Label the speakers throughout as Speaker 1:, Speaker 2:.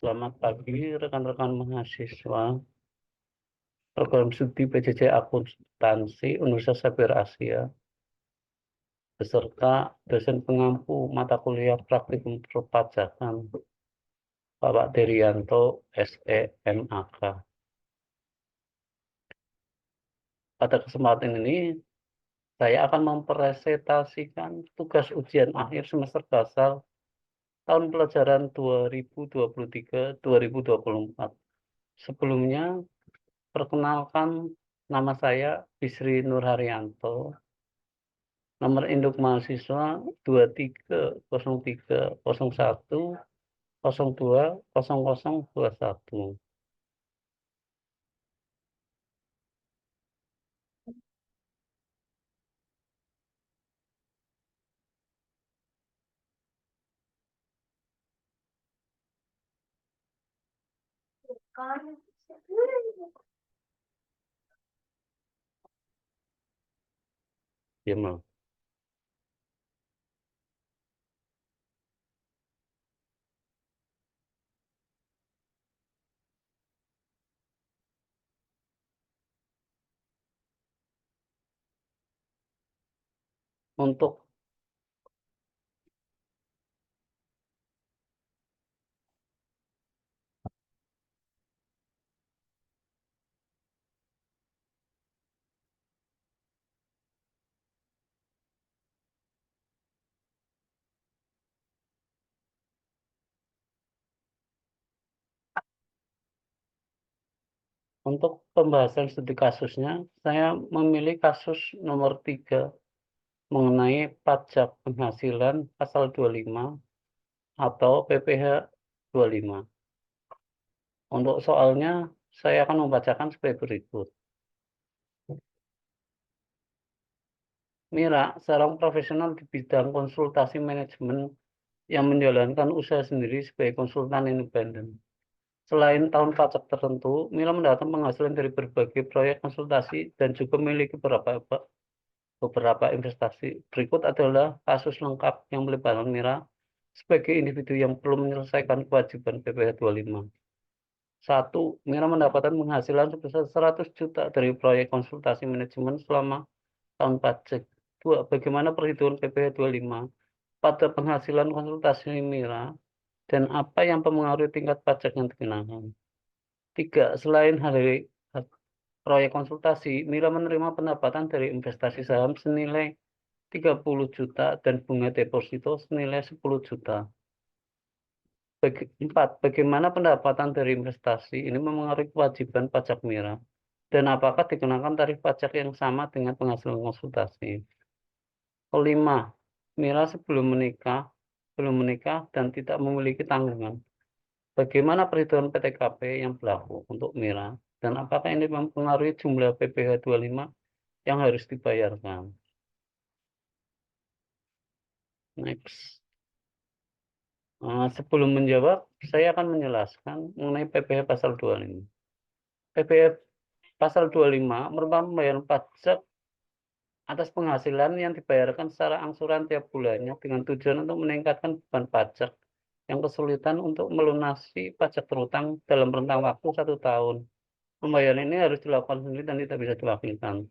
Speaker 1: Selamat pagi rekan-rekan mahasiswa program studi PJJ Akuntansi Universitas Saber Asia beserta dosen pengampu mata kuliah praktikum perpajakan Bapak Derianto SEMAK. Pada kesempatan ini saya akan mempresentasikan tugas ujian akhir semester basal tahun pelajaran 2023-2024. Sebelumnya, perkenalkan, nama saya Bisri Nurharyanto, nomor induk mahasiswa 2301020021. Ya, mau. Untuk untuk pembahasan studi kasusnya, saya memilih kasus nomor 3 mengenai pajak penghasilan pasal 25 atau PPh 25. Untuk soalnya, saya akan membacakan sebagai berikut. Mira, seorang profesional di bidang konsultasi manajemen yang menjalankan usaha sendiri sebagai konsultan independen. Selain tahun pajak tertentu, Mira mendapat penghasilan dari berbagai proyek konsultasi dan juga memiliki beberapa investasi. Berikut adalah kasus lengkap yang melibatkan Mira sebagai individu yang perlu menyelesaikan kewajiban PPh 25. 1. Mira mendapatkan penghasilan sebesar 100 juta dari proyek konsultasi manajemen selama tahun pajak. 2. Bagaimana perhitungan PPh 25 pada penghasilan konsultasi Mira dan apa yang mempengaruhi tingkat pajak yang dikenakan. 3. Selain dari proyek konsultasi, Mira menerima pendapatan dari investasi saham senilai 30 juta dan bunga deposito senilai 10 juta. 4. Bagaimana pendapatan dari investasi ini mempengaruhi kewajiban pajak Mira dan apakah dikenakan tarif pajak yang sama dengan penghasilan konsultasi. 5. Mira belum menikah dan tidak memiliki tanggungan. Bagaimana perhitungan PTKP yang berlaku untuk Mira dan apakah ini mempengaruhi jumlah PPh 25 yang harus dibayarkan. Next. Sebelum menjawab, saya akan menjelaskan mengenai PPh pasal 25. PPh pasal 25 merupakan pembayaran pajak atas penghasilan yang dibayarkan secara angsuran tiap bulannya dengan tujuan untuk meningkatkan beban pajak yang kesulitan untuk melunasi pajak terutang dalam rentang waktu 1 tahun. Pembayaran ini harus dilakukan sendiri dan tidak bisa diwakilkan.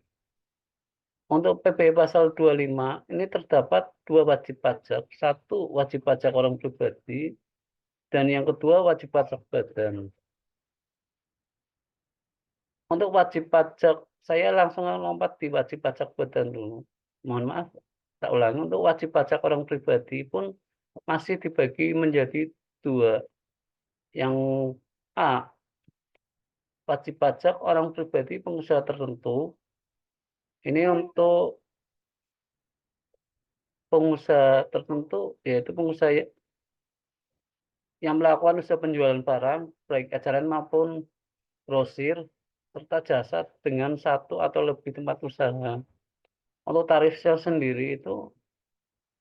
Speaker 1: Untuk PPh pasal 25 ini terdapat 2 wajib pajak. 1 wajib pajak orang pribadi dan yang kedua wajib pajak badan. Untuk wajib pajak, saya langsung lompat di wajib pajak badan dulu. Mohon maaf, tak ulangi. Untuk wajib pajak orang pribadi pun masih dibagi menjadi 2. Yang A, wajib pajak orang pribadi pengusaha tertentu. Ini untuk pengusaha tertentu, yaitu pengusaha yang melakukan usaha penjualan barang, baik eceran maupun grosir, serta jasa dengan 1 atau lebih tempat usaha. Untuk tarif sel sendiri itu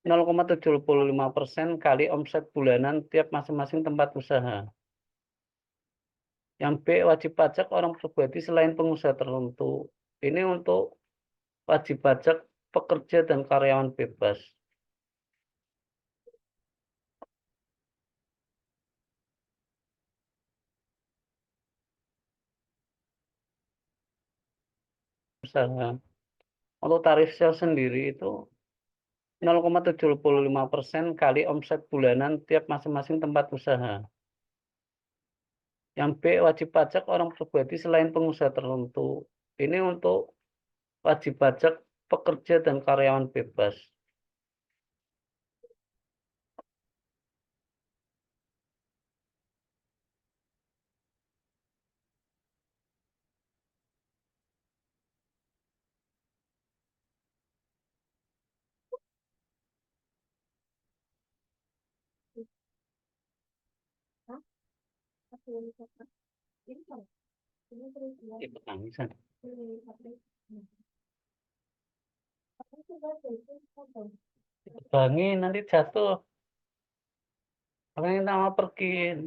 Speaker 1: 0,75% kali omset bulanan tiap masing-masing tempat usaha. Yang B, wajib pajak orang pribadi selain pengusaha tertentu. Ini untuk wajib pajak pekerja dan karyawan bebas. usaha. Untuk tarif sales sendiri itu 0,75% kali omset bulanan tiap masing-masing tempat usaha. Yang B, wajib pajak orang pribadi selain pengusaha tertentu. Ini untuk wajib pajak pekerja dan karyawan bebas. Ikut tangisan. Bangi nanti jatuh. Orang yang mau pergi.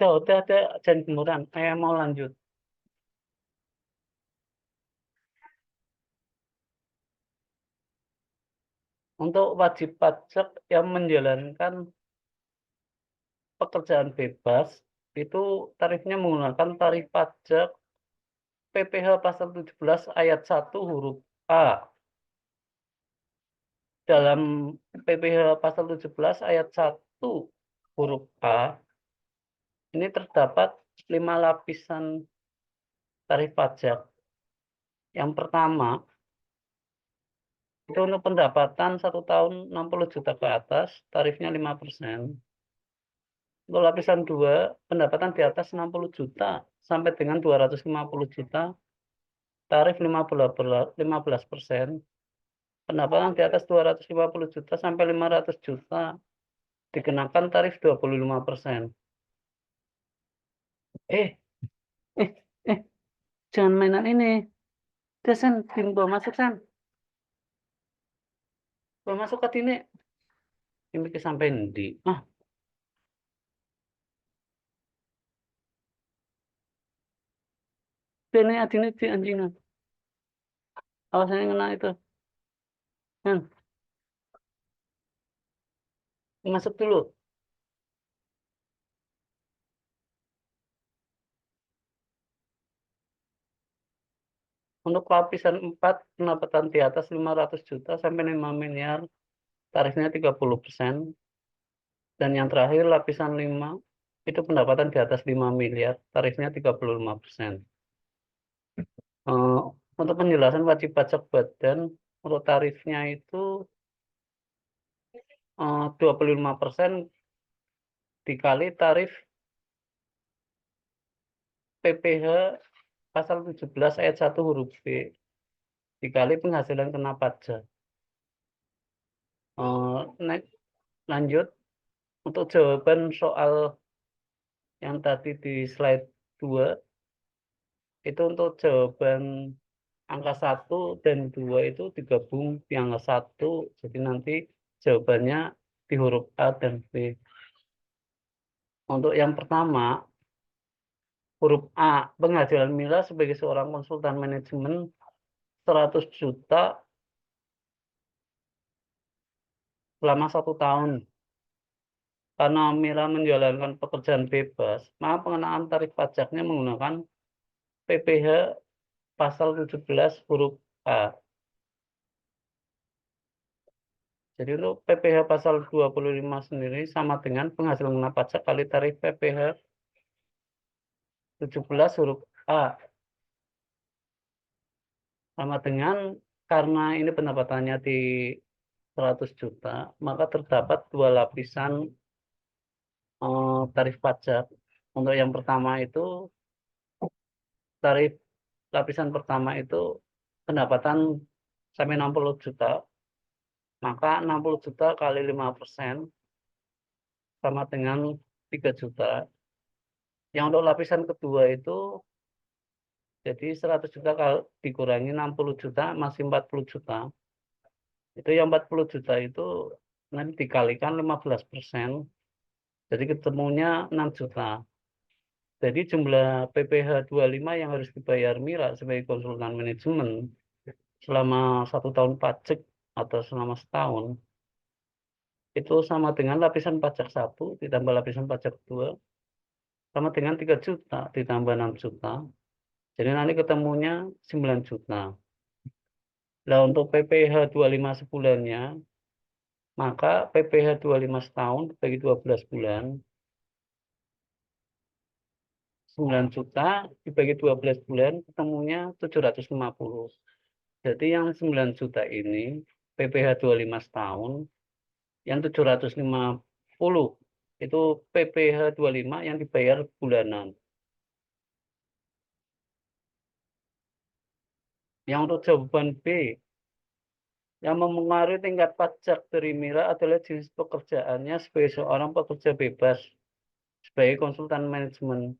Speaker 1: Udah, jangan gemuran. Saya mau lanjut. Untuk wajib pajak yang menjalankan pekerjaan bebas, itu tarifnya menggunakan tarif pajak PPh pasal 17 ayat 1 huruf A. Dalam PPh pasal 17 ayat 1 huruf A, ini terdapat 5 lapisan tarif pajak. Yang pertama, itu untuk pendapatan 1 tahun 60 juta ke atas, tarifnya 5%. Untuk lapisan 2, pendapatan di atas 60 juta sampai dengan 250 juta, tarif 15%. Pendapatan di atas 250 juta sampai 500 juta, dikenakan tarif 25%. Eh, eh, eh, jangan mainan ini. Udah, San, bawa masuk, San. Bawa masuk ke sini. Ini sampai di. Ah, ini adine di anjingan. Awasannya kena itu. San, masuk dulu. Untuk lapisan 4, pendapatan di atas 500 juta sampai 5 miliar, tarifnya 30%. Dan yang terakhir, lapisan 5, itu pendapatan di atas 5 miliar, tarifnya 35%. Eh, untuk penjelasan wajib pajak badan, untuk tarifnya itu 25% dikali tarif PPh pasal 17 ayat 1 huruf B dikali penghasilan kena pajak. Lanjut, untuk jawaban soal yang tadi di slide 2, itu untuk jawaban angka 1 dan 2 itu digabung di angka 1, jadi nanti jawabannya di huruf A dan B. Untuk yang pertama, huruf A, penghasilan Mila sebagai seorang konsultan manajemen 100 juta selama 1 tahun. Karena Mila menjalankan pekerjaan bebas, maka pengenaan tarif pajaknya menggunakan PPh pasal 17 huruf A. Jadi untuk PPh pasal 25 sendiri sama dengan penghasilan kena pajak kali tarif PPh 17 huruf A. Sama dengan, karena ini pendapatannya di 100 juta, maka terdapat 2 lapisan tarif pajak. Untuk yang pertama itu, tarif lapisan pertama itu pendapatan sampai 60 juta, maka 60 juta kali 5%, sama dengan 3 juta. Yang untuk lapisan kedua itu jadi 100 juta kalau dikurangi 60 juta masih 40 juta. Itu yang 40 juta itu nanti dikalikan 15%, jadi ketemunya 6 juta. Jadi jumlah PPh 25 yang harus dibayar Mira sebagai konsultan manajemen selama 1 tahun pajak atau selama setahun itu sama dengan lapisan pajak 1 ditambah lapisan pajak 2 sama dengan 3 juta ditambah 6 juta. Jadi nanti ketemunya 9 juta. Nah untuk PPh 25 sebulannya, maka PPh 25 setahun bagi 12 bulan, 9 juta dibagi 12 bulan ketemunya 750. Jadi yang 9 juta ini PPh 25 setahun, yang 750 itu PPh 25 yang dibayar bulanan. Yang untuk jawaban B, yang mempengaruhi tingkat pajak dari Mira adalah jenis pekerjaannya sebagai seorang pekerja bebas sebagai konsultan manajemen.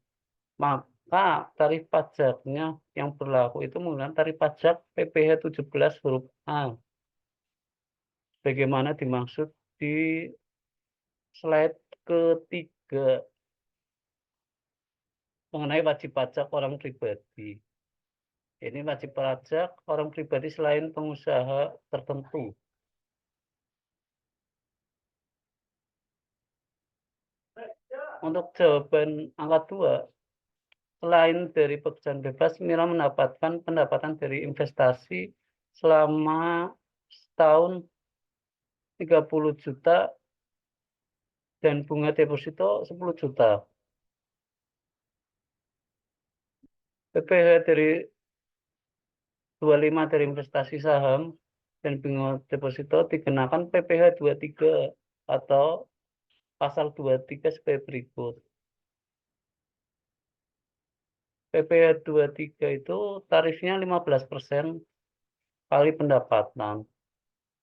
Speaker 1: Maka tarif pajaknya yang berlaku itu menggunakan tarif pajak PPh 17 huruf A. Bagaimana dimaksud di slide ketiga mengenai wajib pajak orang pribadi. Ini wajib pajak orang pribadi selain pengusaha tertentu. Untuk jawaban angka 2, selain dari pekerjaan bebas, Mira mendapatkan pendapatan dari investasi selama setahun 30 juta dan bunga deposito 10 juta. PPh dari 25 dari investasi saham dan bunga deposito dikenakan PPh 23 atau pasal 23 sebagai berikut. PPh 23 itu tarifnya 15% kali pendapatan.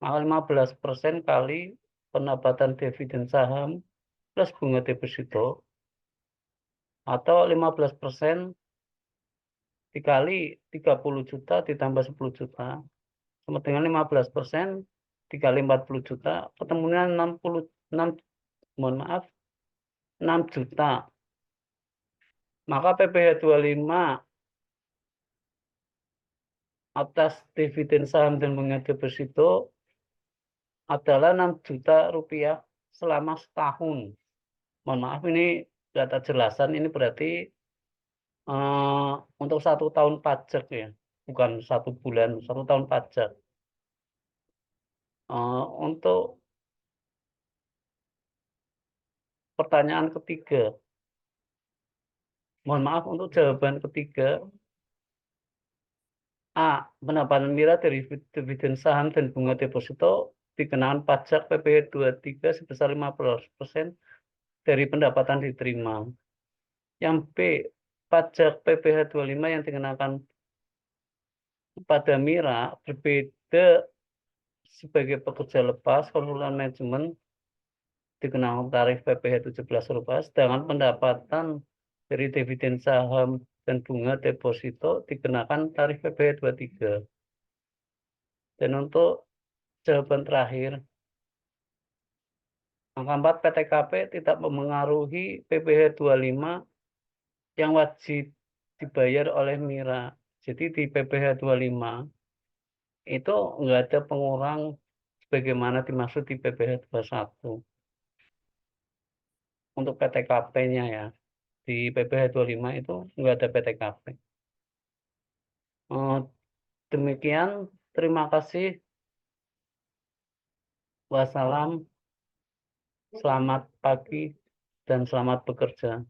Speaker 1: Maka 15% kali pendapatan dividen saham plus bunga deposito atau 15% dikali 30 juta ditambah 10 juta sama dengan 15% dikali 40 juta ketemunya 66, mohon maaf, 6 juta. Maka PPh 25 atas dividen saham dan bunga deposito adalah 6 juta rupiah selama setahun. Mohon maaf ini data jelasan ini berarti untuk 1 tahun pajak ya, bukan 1 bulan, 1 tahun pajak. Untuk pertanyaan ketiga, mohon maaf untuk jawaban ketiga, A. Pendapatan Mira dari dividen saham dan bunga deposito dikenakan pajak PPh 23 sebesar 15% dari pendapatan diterima. Yang B. Pajak PPh 25 yang dikenakan pada Mira berbeda sebagai pekerja lepas konsultan manajemen dikenakan tarif PPh 17 rupiah, sedangkan pendapatan dari dividen saham dan bunga deposito dikenakan tarif PPh 23. Dan untuk jawaban terakhir, angka 4 PTKP tidak memengaruhi PPh 25 yang wajib dibayar oleh Mira. Jadi di PPh 25 itu enggak ada pengurang sebagaimana dimaksud di PPh 21. Untuk PTKP-nya ya. Di PPh 25 itu enggak ada PTKP. Demikian, terima kasih. Wassalam, selamat pagi, dan selamat bekerja.